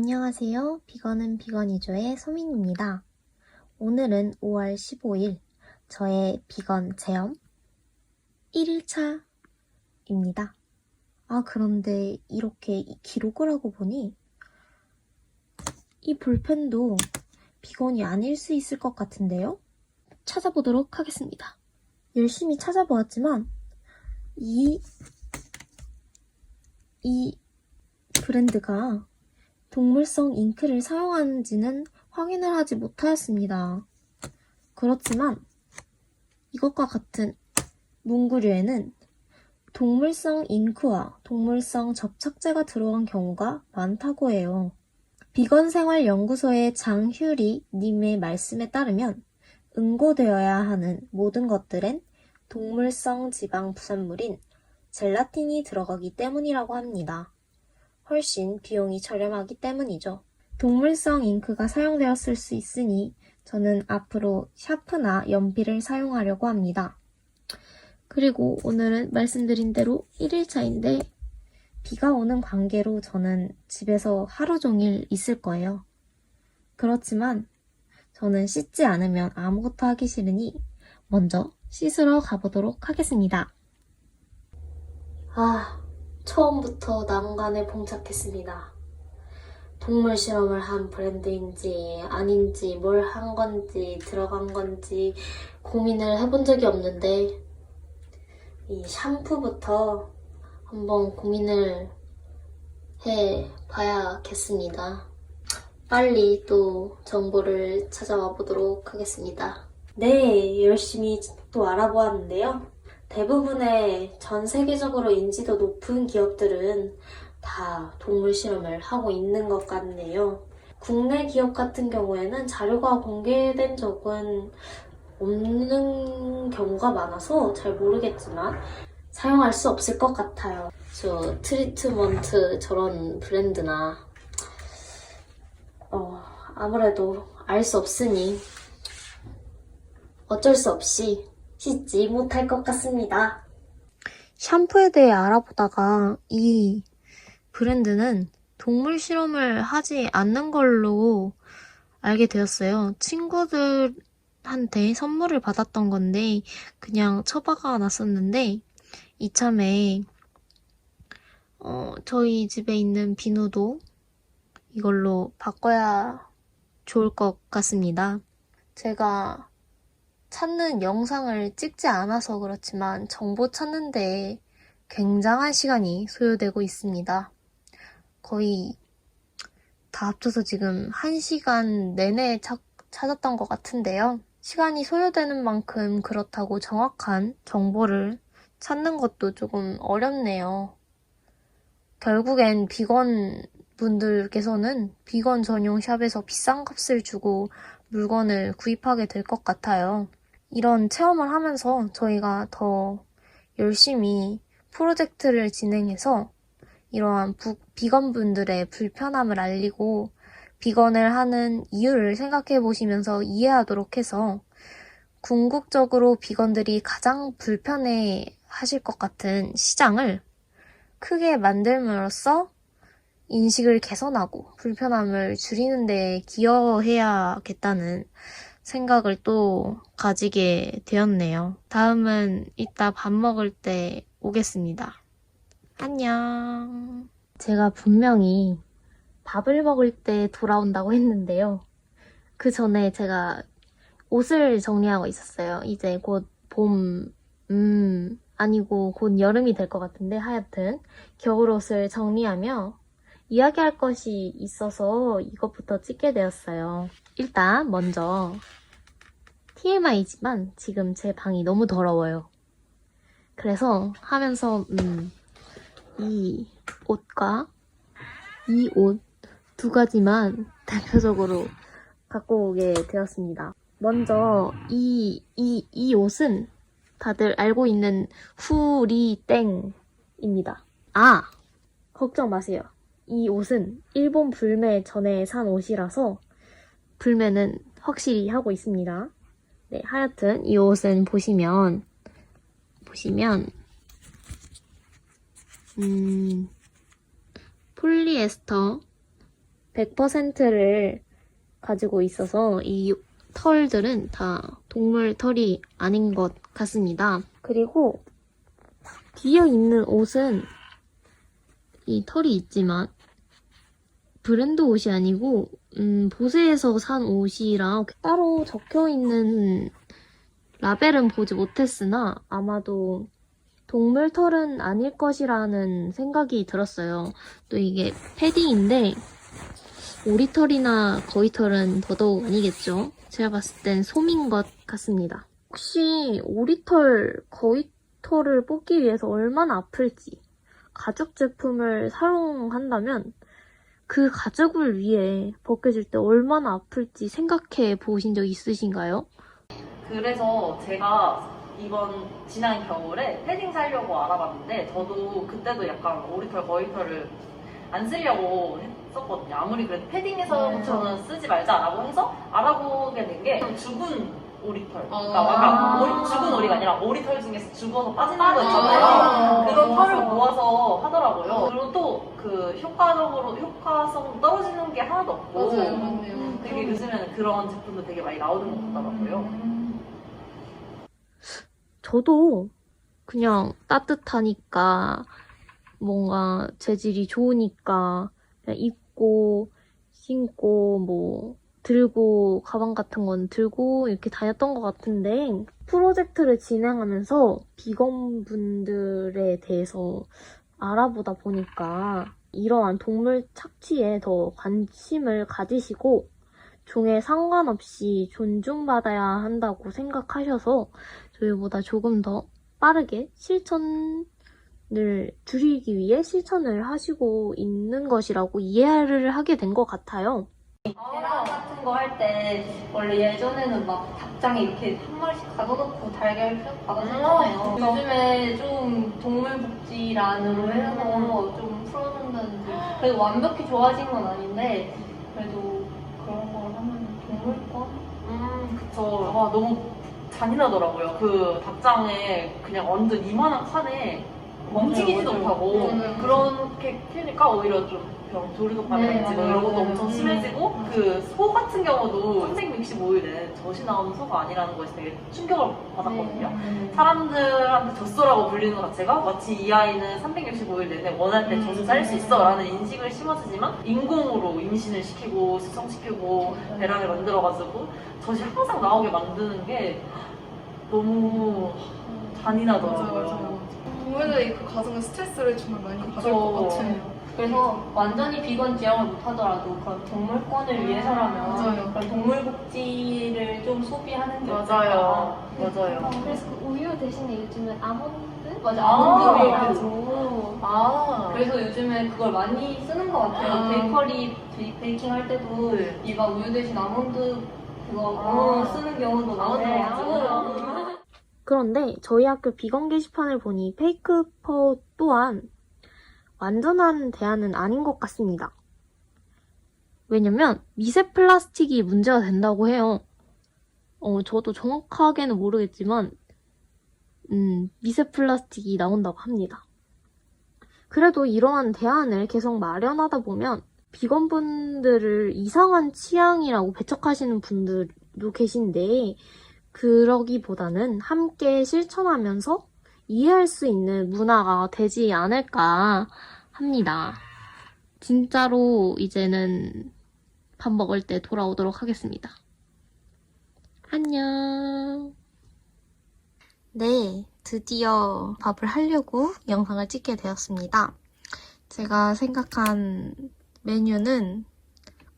안녕하세요. 비건은 비건이죠의 소민입니다. 오늘은 5월 15일 저의 비건 체험 1일차입니다. 그런데 이렇게 기록을 하고 보니 이 볼펜도 비건이 아닐 수 있을 것 같은데요? 찾아보도록 하겠습니다. 열심히 찾아보았지만 이 브랜드가 동물성 잉크를 사용하는지는 확인을 하지 못하였습니다. 그렇지만 이것과 같은 문구류에는 동물성 잉크와 동물성 접착제가 들어간 경우가 많다고 해요. 비건생활연구소의 장휴리 님의 말씀에 따르면 응고되어야 하는 모든 것들엔 동물성 지방 부산물인 젤라틴이 들어가기 때문이라고 합니다. 훨씬 비용이 저렴하기 때문이죠. 동물성 잉크가 사용되었을 수 있으니 저는 앞으로 샤프나 연필을 사용하려고 합니다. 그리고 오늘은 말씀드린 대로 1일차인데 비가 오는 관계로 저는 집에서 하루 종일 있을 거예요. 그렇지만 저는 씻지 않으면 아무것도 하기 싫으니 먼저 씻으러 가보도록 하겠습니다. 처음부터 난관에 봉착했습니다. 동물 실험을 한 브랜드인지 아닌지 뭘 한 건지 들어간 건지 고민을 해본 적이 없는데 이 샴푸부터 한번 고민을 해봐야겠습니다. 빨리 또 정보를 찾아와 보도록 하겠습니다. 네, 열심히 또 알아보았는데요. 대부분의 전 세계적으로 인지도 높은 기업들은 다 동물 실험을 하고 있는 것 같네요. 국내 기업 같은 경우에는 자료가 공개된 적은 없는 경우가 많아서 잘 모르겠지만 사용할 수 없을 것 같아요. 저 트리트먼트 저런 브랜드나 아무래도 알 수 없으니 어쩔 수 없이 씻지 못할 것 같습니다. 샴푸에 대해 알아보다가 이 브랜드는 동물 실험을 하지 않는 걸로 알게 되었어요. 친구들한테 선물을 받았던 건데 그냥 처박아 놨었는데 이참에 저희 집에 있는 비누도 이걸로 바꿔야 좋을 것 같습니다. 제가 찾는 영상을 찍지 않아서 그렇지만 정보 찾는데 굉장한 시간이 소요되고 있습니다. 거의 다 합쳐서 지금 1시간 내내 찾았던 것 같은데요. 시간이 소요되는 만큼 그렇다고 정확한 정보를 찾는 것도 조금 어렵네요. 결국엔 비건 분들께서는 비건 전용 샵에서 비싼 값을 주고 물건을 구입하게 될 것 같아요. 이런 체험을 하면서 저희가 더 열심히 프로젝트를 진행해서 이러한 비건분들의 불편함을 알리고 비건을 하는 이유를 생각해 보시면서 이해하도록 해서 궁극적으로 비건들이 가장 불편해 하실 것 같은 시장을 크게 만들므로써 인식을 개선하고 불편함을 줄이는 데 기여해야겠다는 생각을 또 가지게 되었네요. 다음은 이따 밥 먹을 때 오겠습니다. 안녕. 제가 분명히 밥을 먹을 때 돌아온다고 했는데요. 그 전에 제가 옷을 정리하고 있었어요. 이제 곧 아니고 곧 여름이 될 것 같은데 하여튼 겨울옷을 정리하며 이야기할 것이 있어서 이것부터 찍게 되었어요. 일단 먼저 TMI지만 지금 제 방이 너무 더러워요. 그래서 하면서 이 옷과 이 옷 두 가지만 대표적으로 갖고 오게 되었습니다. 먼저 이 옷은 다들 알고 있는 후리땡입니다. 걱정 마세요. 이 옷은 일본 불매 전에 산 옷이라서 불매는 확실히 하고 있습니다. 네, 하여튼 이 옷은 보시면 폴리에스터 100%를 가지고 있어서 이 털들은 다 동물 털이 아닌 것 같습니다. 그리고 뒤에 있는 옷은 이 털이 있지만 브랜드 옷이 아니고 보세에서 산 옷이라 따로 적혀있는 라벨은 보지 못했으나 아마도 동물 털은 아닐 것이라는 생각이 들었어요. 또 이게 패딩인데 오리털이나 거위털은 더더욱 아니겠죠? 제가 봤을 땐 솜인 것 같습니다. 혹시 오리털, 거위털을 뽑기 위해서 얼마나 아플지 가죽 제품을 사용한다면 그 가죽을 위해 벗겨질 때 얼마나 아플지 생각해 보신 적 있으신가요? 그래서 제가 이번 지난 겨울에 패딩 사려고 알아봤는데 저도 그때도 약간 오리털, 거위털을 안 쓰려고 했었거든요. 아무리 그래도 패딩에서부터는 쓰지 말자라고 해서 알아보게 된 게 죽은 오리털. 그러니까 죽은 오리가 아니라 오리털 중에서 죽어서 빠지는 거 있잖아요. 그런 털을 모아서 하더라고요. 그리고 또 그 효과성 떨어지는 게 하나도 없고. 맞아요, 맞네요. 되게 요즘에는 그런 제품도 되게 많이 나오는 것 같더라고요. 저도 그냥 따뜻하니까 뭔가 재질이 좋으니까 그냥 입고 신고 뭐 들고 가방 같은 건 들고 이렇게 다녔던 것 같은데 프로젝트를 진행하면서 비건분들에 대해서 알아보다 보니까 이러한 동물 착취에 더 관심을 가지시고 종에 상관없이 존중받아야 한다고 생각하셔서 저희보다 조금 더 빠르게 실천을 줄이기 위해 실천을 하시고 있는 것이라고 이해를 하게 된 것 같아요. 계란 같은 거 할 때 원래 예전에는 막 닭장에 이렇게 한 마리씩 가둬놓고 달걀 쭉 받아줬잖아요. 요즘에 좀 동물복지란으로 해서 좀 풀어준다는지 그래도 완벽히 좋아진 건 아닌데 그래도 그런 걸 하면 동물권? 그쵸. 아, 너무 잔인하더라고요. 그 닭장에 그냥 완전 이만한 칸에 움직이지도 못하고 그렇게 키우니까 오히려 좀 조류독감이라든지 뭐 이런 것도 엄청 심해지고 그 소 같은 경우도 365일 내내 젖이 나오는 소가 아니라는 것이 되게 충격을 받았거든요. 사람들한테 젖소라고 불리는 것 자체가 마치 이 아이는 365일 내내 원할 때 젖을 쌀 수 있어 라는 인식을 심어주지만 인공으로 임신을 시키고 수정시키고 배란을 만들어가지고 젖이 항상 나오게 만드는 게 너무 잔인하더라고요. 부모들이 그 가정에 스트레스를 정말 많이 받을 것 같아요. 그래서 완전히 비건 지향을 못하더라도 그런 동물권을 위해서라면 맞아요. 그런 동물복지를 좀 소비하는 게 맞아요. 맞아요. 그래서 그 우유 대신에 요즘은 아몬드? 맞아, 아몬드 밀크. 아, 그래서 요즘에 그걸 많이 쓰는 것 같아요. 베이커리 베이킹 할 때도 네. 얘가 우유 대신 아몬드 그거 쓰는 경우도 많아요. 그런데 저희 학교 비건 게시판을 보니 페이크퍼 또한 완전한 대안은 아닌 것 같습니다. 왜냐면 미세 플라스틱이 문제가 된다고 해요. 저도 정확하게는 모르겠지만 미세 플라스틱이 나온다고 합니다. 그래도 이러한 대안을 계속 마련하다 보면 비건분들을 이상한 취향이라고 배척하시는 분들도 계신데 그러기보다는 함께 실천하면서 이해할 수 있는 문화가 되지 않을까 합니다. 진짜로 이제는 밥 먹을 때 돌아오도록 하겠습니다. 안녕. 네, 드디어 밥을 하려고 영상을 찍게 되었습니다. 제가 생각한 메뉴는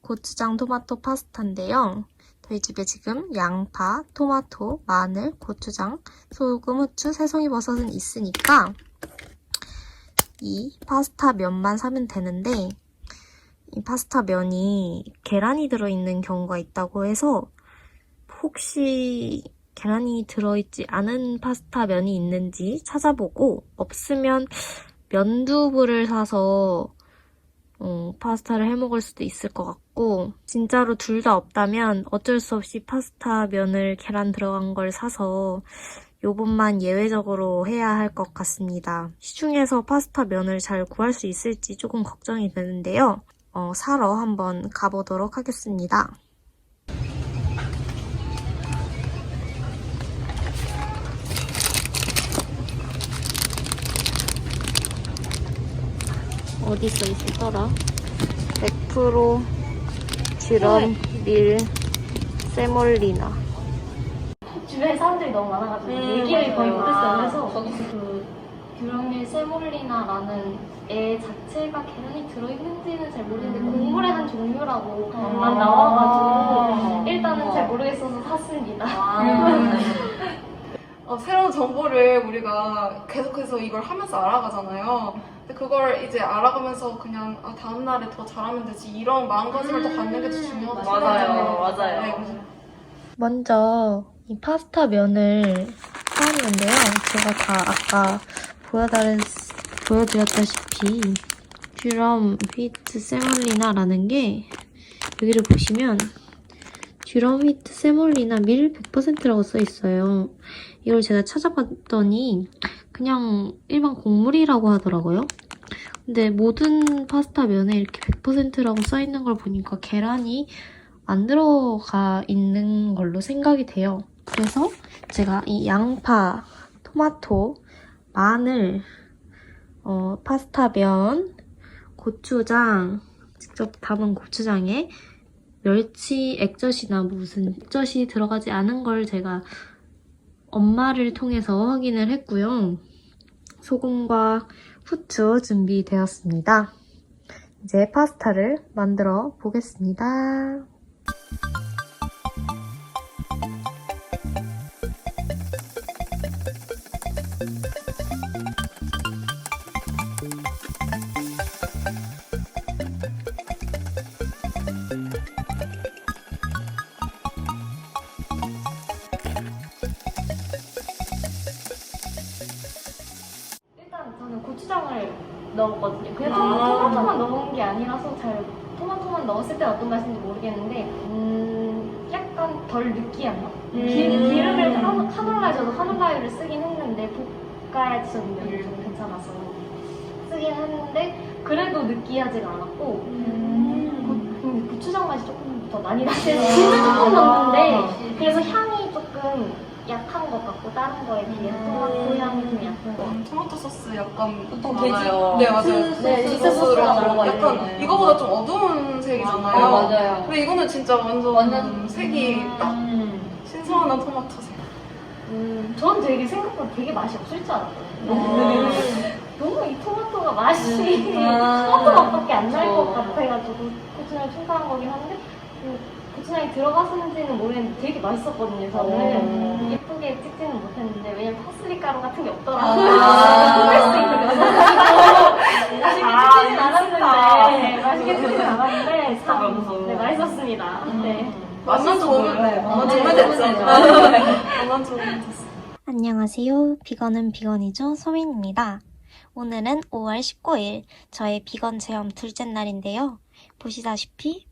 고추장 토마토 파스타인데요. 저희 집에 지금 양파, 토마토, 마늘, 고추장, 소금, 후추, 새송이버섯은 있으니까 이 파스타 면만 사면 되는데 이 파스타 면이 계란이 들어있는 경우가 있다고 해서 혹시 계란이 들어있지 않은 파스타 면이 있는지 찾아보고 없으면 면두부를 사서 파스타를 해먹을 수도 있을 것 같고 진짜로 둘 다 없다면 어쩔 수 없이 파스타 면을 계란 들어간 걸 사서 요번만 예외적으로 해야 할 것 같습니다. 시중에서 파스타 면을 잘 구할 수 있을지 조금 걱정이 되는데요. 사러 한번 가보도록 하겠습니다. 어디 써 있더라? 100% 듀럼 밀 세몰리나. 주변에 사람들이 너무 많아가지고 얘기를 거의 못했어요. 그래서 그 듀럼밀 세몰리나라는 애 자체가 계란이 들어있는지는 잘 모르겠는데 곡물의 한 종류라고만 나와가지고 일단은 잘 모르겠어서 샀습니다. 새로운 정보를 우리가 계속해서 이걸 하면서 알아가잖아요. 근데 그걸 이제 알아가면서 그냥 다음날에 더 잘하면 되지 이런 마음가짐을 더 갖는 게 더 중요하다 싶어요. 맞아요. 네, 그래서 먼저 이 파스타 면을 사왔는데요. 제가 다 아까 보여드렸다시피 듀럼 휘트 세몰리나라는 게 여기를 보시면 듀럼 휘트 세몰리나 밀 100%라고 써있어요. 이걸 제가 찾아봤더니 그냥 일반 곡물이라고 하더라고요. 근데 모든 파스타 면에 이렇게 100%라고 써있는 걸 보니까 계란이 안 들어가 있는 걸로 생각이 돼요. 그래서 제가 이 양파, 토마토, 마늘, 파스타 면, 고추장, 직접 담은 고추장에 멸치 액젓이나 무슨 액젓이 들어가지 않은 걸 제가 엄마를 통해서 확인을 했고요. 소금과 후추 준비되었습니다. 이제 파스타를 만들어 보겠습니다. 일단 저는 고추장을 넣었거든요. 그냥 토마토만 넣은 게 아니라서 토마토만 넣었을 때 어떤 맛인지 모르겠는데 약간 덜 느끼한 맛? 기름을 카놀라에서도 카놀라유를 쓰긴 했는데 볶아야지 저는 좀 괜찮아서 쓰긴 했는데 그래도 느끼하지가 않았고 고추장 맛이 조금 더 많이 났어요. 진짜 조금 넣었는데 그래서 향이 조금 약한 것 같고 다른 거에 비해 토마토 향이 좀 약한 것 같고 토마토 소스 약간 보통 많아요. 네, 맞아요. 치즈 소스가 들어가 약간 있는 이거보다 좀 어두운 색이잖아요. 맞아요. 근데 이거는 진짜 완전 색이 딱 신선한 토마토 색. 저는 되게 생각보다 되게 맛이 없을 줄 알았거든요. 너무 이 토마토가 맛이 토마토 맛밖에 안 날 것 같아가지고 고추장을 추가한 거긴 한데 고추장이 들어갔는지는 모르겠는데 되게 맛있었거든요. 저는 예쁘게 찍지는 못했는데 왜냐면 파슬리 가루 같은 게 없더라고요. 뽑을 수 있는 거죠. 맛있게 찍진 않았는데 참 맛있었습니다. 네. 맛만 좋으면 맛만 좋으면 됐죠. 맛만 좋으면 됐어. 안녕하세요. 비건은 비건이죠. 소민입니다. 오늘은 5월 19일 저의 비건 체험 둘째 날인데요. 보시다시피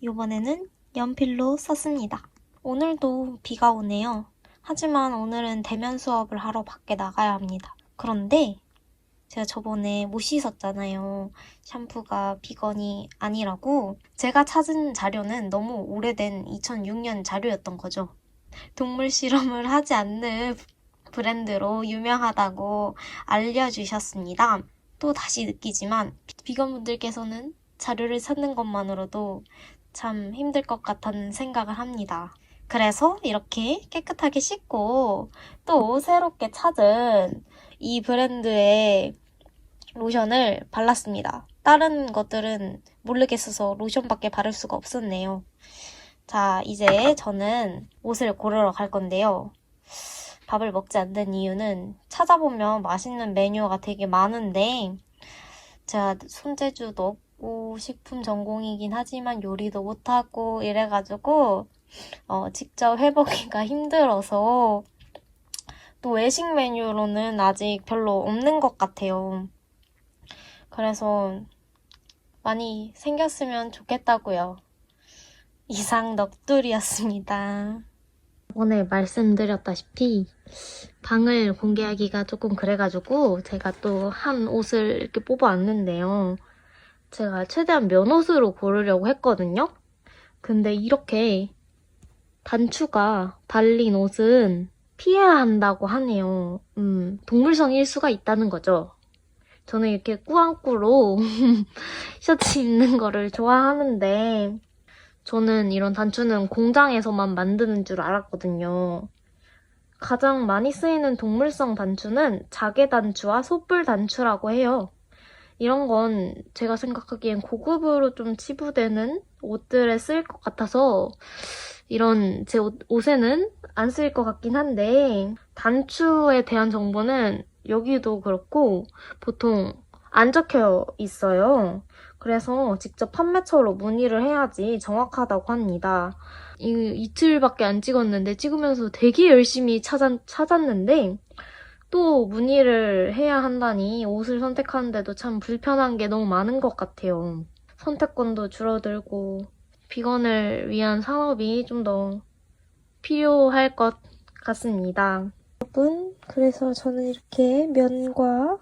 이번에는 연필로 썼습니다. 오늘도 비가 오네요. 하지만 오늘은 대면 수업을 하러 밖에 나가야 합니다. 그런데 제가 저번에 못 씻었잖아요. 샴푸가 비건이 아니라고. 제가 찾은 자료는 너무 오래된 2006년 자료였던 거죠. 동물 실험을 하지 않는 브랜드로 유명하다고 알려주셨습니다. 또 다시 느끼지만 비건분들께서는 자료를 찾는 것만으로도 참 힘들 것 같다는 생각을 합니다. 그래서 이렇게 깨끗하게 씻고 또 새롭게 찾은 이 브랜드의 로션을 발랐습니다. 다른 것들은 모르겠어서 로션밖에 바를 수가 없었네요. 자, 이제 저는 옷을 고르러 갈 건데요. 밥을 먹지 않는 이유는 찾아보면 맛있는 메뉴가 되게 많은데 제가 손재주도 없고 식품 전공이긴 하지만 요리도 못하고 이래가지고 직접 해보기가 힘들어서 또 외식 메뉴로는 아직 별로 없는 것 같아요. 그래서 많이 생겼으면 좋겠다고요. 이상 넋두리였습니다. 오늘 말씀드렸다시피 방을 공개하기가 조금 그래가지고 제가 또 한 옷을 이렇게 뽑아왔는데요. 제가 최대한 면옷으로 고르려고 했거든요. 근데 이렇게 단추가 달린 옷은 피해야 한다고 하네요. 동물성일 수가 있다는 거죠. 저는 이렇게 꾸안꾸로 셔츠 입는 거를 좋아하는데 저는 이런 단추는 공장에서만 만드는 줄 알았거든요. 가장 많이 쓰이는 동물성 단추는 자개 단추와 솥불 단추라고 해요. 이런 건 제가 생각하기엔 고급으로 좀 치부되는 옷들에 쓰일 것 같아서 이런 제 옷에는 안 쓰일 것 같긴 한데 단추에 대한 정보는 여기도 그렇고 보통 안 적혀 있어요. 그래서 직접 판매처로 문의를 해야지 정확하다고 합니다. 이틀밖에 안 찍었는데 찍으면서 되게 열심히 찾았는데 또 문의를 해야 한다니 옷을 선택하는데도 참 불편한 게 너무 많은 것 같아요. 선택권도 줄어들고 비건을 위한 산업이 좀 더 필요할 것 같습니다. 여러분, 그래서 저는 이렇게 면과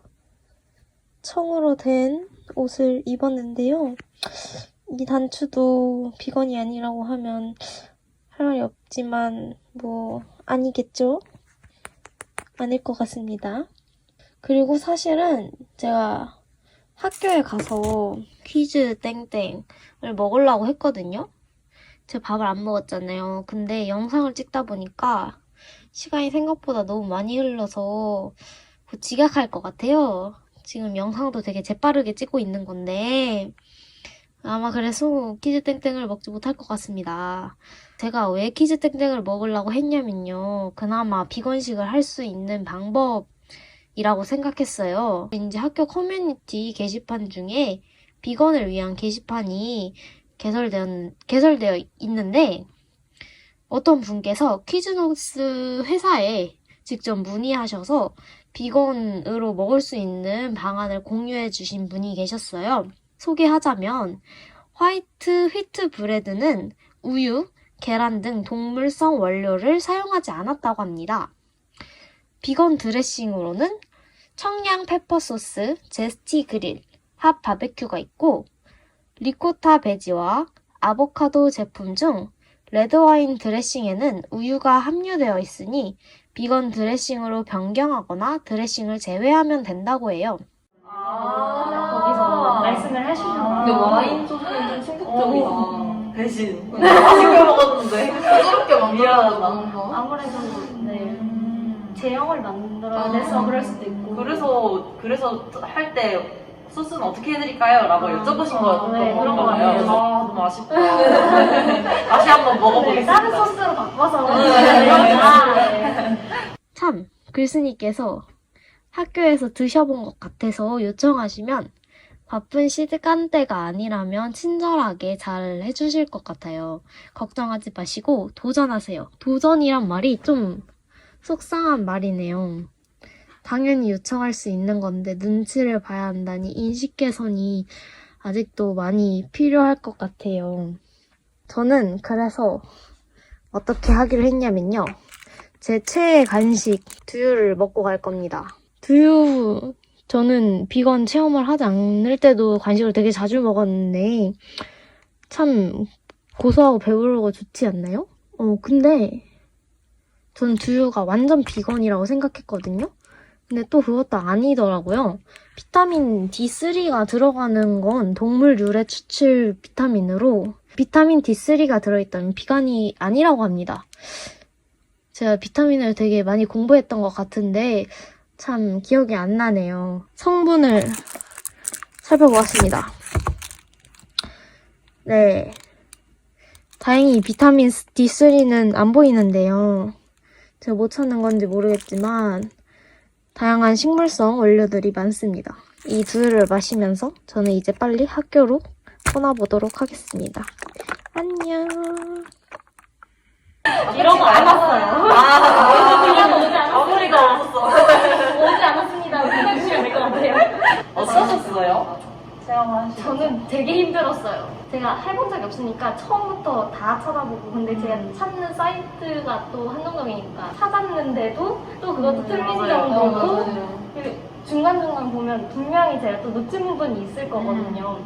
청으로 된 옷을 입었는데요. 이 단추도 비건이 아니라고 하면 할 말이 없지만 뭐 아니겠죠? 아닐 것 같습니다. 그리고 사실은 제가 학교에 가서 퀴즈 땡땡을 먹으려고 했거든요. 제가 밥을 안 먹었잖아요. 근데 영상을 찍다 보니까 시간이 생각보다 너무 많이 흘러서 지각할 것 같아요. 지금 영상도 되게 재빠르게 찍고 있는 건데 아마 그래서 퀴즈 땡땡을 먹지 못할 것 같습니다. 제가 왜 퀴즈 땡땡을 먹으려고 했냐면요. 그나마 비건식을 할 수 있는 방법이라고 생각했어요. 이제 학교 커뮤니티 게시판 중에 비건을 위한 게시판이 개설되어 있는데 어떤 분께서 퀴즈노스 회사에 직접 문의하셔서 비건으로 먹을 수 있는 방안을 공유해 주신 분이 계셨어요. 소개하자면 화이트 휘트 브레드는 우유, 계란 등 동물성 원료를 사용하지 않았다고 합니다. 비건 드레싱으로는 청양 페퍼 소스, 제스티 그릴, 핫 바베큐가 있고 리코타 베지와 아보카도 제품 중 레드와인 드레싱에는 우유가 함유되어 있으니 비건 드레싱으로 변경하거나 드레싱을 제외하면 된다고 해요. 거기서 말씀을 해주셨나? 근데 와인 소스는 좀 충격적이다. 대신 시켜 먹었는데 부드럽게 만들어야 미안하다. 거. 아무래도 네 제형을 만들어내서 그럴 수도 있고. 그래서 할 때 소스는 어떻게 해드릴까요? 라고 여쭤보신 거였던 네, 그런 거 건가요? 같아요. 아, 너무 아쉽다. 다시 한번 네, 먹어보겠습니다. 다른 소스로 바꿔서. 참, 글쓴이께서 학교에서 드셔본 것 같아서 요청하시면 바쁜 시간대가 아니라면 친절하게 잘 해주실 것 같아요. 걱정하지 마시고 도전하세요. 도전이란 말이 좀 속상한 말이네요. 당연히 요청할 수 있는 건데 눈치를 봐야 한다니 인식 개선이 아직도 많이 필요할 것 같아요. 저는 그래서 어떻게 하기로 했냐면요. 제 최애 간식 두유를 먹고 갈 겁니다. 두유, 저는 비건 체험을 하지 않을 때도 간식을 되게 자주 먹었는데 참 고소하고 배부르고 좋지 않나요? 근데 전 두유가 완전 비건이라고 생각했거든요. 근데 또 그것도 아니더라고요. 비타민 D3가 들어가는 건 동물 유래 추출 비타민으로 비타민 D3가 들어있다면 비건이 아니라고 합니다. 제가 비타민을 되게 많이 공부했던 것 같은데 참 기억이 안 나네요. 성분을 살펴보았습니다. 네. 다행히 비타민 D3는 안 보이는데요. 제가 못 찾는 건지 모르겠지만 다양한 식물성 원료들이 많습니다. 이 두유를 마시면서 저는 이제 빨리 학교로 떠나보도록 하겠습니다. 안녕. 이런 거 안 왔어요. 그냥 오지 않았어요. 마무리가 없었어. 오지 않았습니다. 해주시면 될 것 같아요. 어떠셨어요? 저는 되게 힘들었어요. 제가 해본 적이 없으니까 처음부터 다 찾아보고 근데 제가 찾는 사이트가 또 한정적이니까 찾았는데도 또 그것도 틀린 정도고 중간중간 보면 분명히 제가 또 놓친 부분이 있을 거거든요.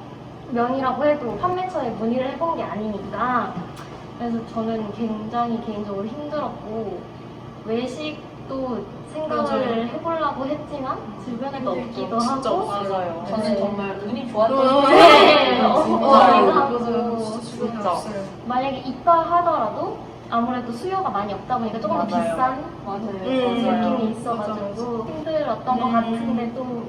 면이라고 해도 판매처에 문의를 해본 게 아니니까 그래서 저는 굉장히 개인적으로 힘들었고 외식도 생각을 맞아요. 해보려고 했지만 주변에도 없기도 진짜 하고 맞아요. 저는 정말 운이 좋았던 네, 것 없기도 맞아요. 하고 진짜 주변에 진짜. 없어요. 만약에 있다 하더라도 아무래도 수요가 많이 없다 보니까 조금 더 맞아요. 비싼 맞아요. 맞아요. 느낌이 있어가지고 힘들었던 것 같은데 또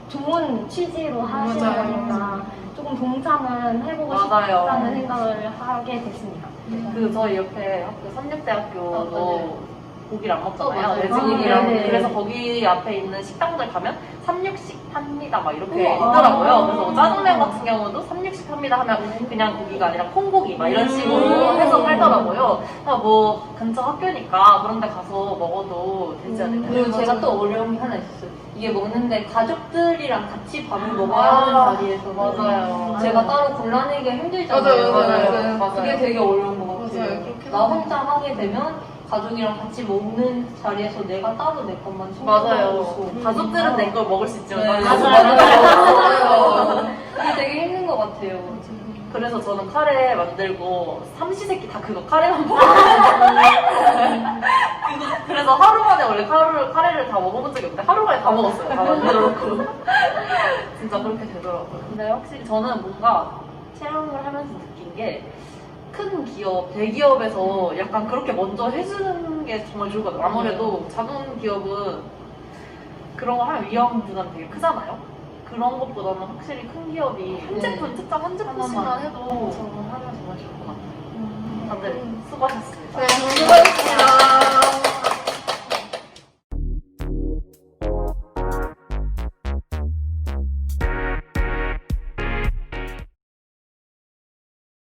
좋은 취지로 하시는 맞아요. 거니까 조금 동참은 해보고 맞아요. 싶다는 생각을 하게 됐습니다. 그 저희 옆에 학교 삼육대학교도 고기를 안 먹잖아요. 맞아요. 돼지고기랑. 아, 네네. 그래서 거기 앞에 있는 식당들 가면 삼육식 팝니다 막 이렇게 우와. 있더라고요. 아. 그래서 뭐 짜장면 같은 경우도 삼육식 팝니다 하면 그냥 고기가 아니라 콩고기 막 이런 식으로 해서 팔더라고요. 그래서 뭐 근처 학교니까 그런 데 가서 먹어도 되지 않을까. 그리고 제가 또 어려운 게 하나 있었어요. 이게 먹는데 가족들이랑 같이 밥을 먹어야 아, 하는 자리에서 맞아요. 제가 따로 골라내기가 힘들잖아요. 맞아요. 맞아요. 그게 되게 어려운 것 같아요. 맞아요. 그렇게 나 혼자 하게 되면 가족이랑 같이 먹는 자리에서 내가 따로 내 것만 챙겨가고 맞아요. 가족들은 내 걸 먹을 수 있지만 네, 나는 맞아요. 그게 되게 힘든 것 같아요. 그래서 저는 카레 만들고 삼시세끼 다 그거 카레만 먹어요. 그래서 하루 만에 원래 카레를 다 먹어본 적이 없는데 하루 만에 다 먹었어요. 다 만들어놓고. 진짜 그렇게 되더라고요. 근데 확실히 저는 뭔가 체험을 하면서 느낀 게 큰 기업, 대기업에서 약간 그렇게 먼저 해주는 게 정말 좋을 것 같아요. 아무래도 작은 기업은 그런 거 하면 위험 부담이 되게 크잖아요. 그런 것보다는 확실히 큰 기업이 한 제품, 특정 한 제품씩만 해도 하면 정말 좋을 것 같아요. 다들 수고하셨습니다. 네, 수고하셨습니다.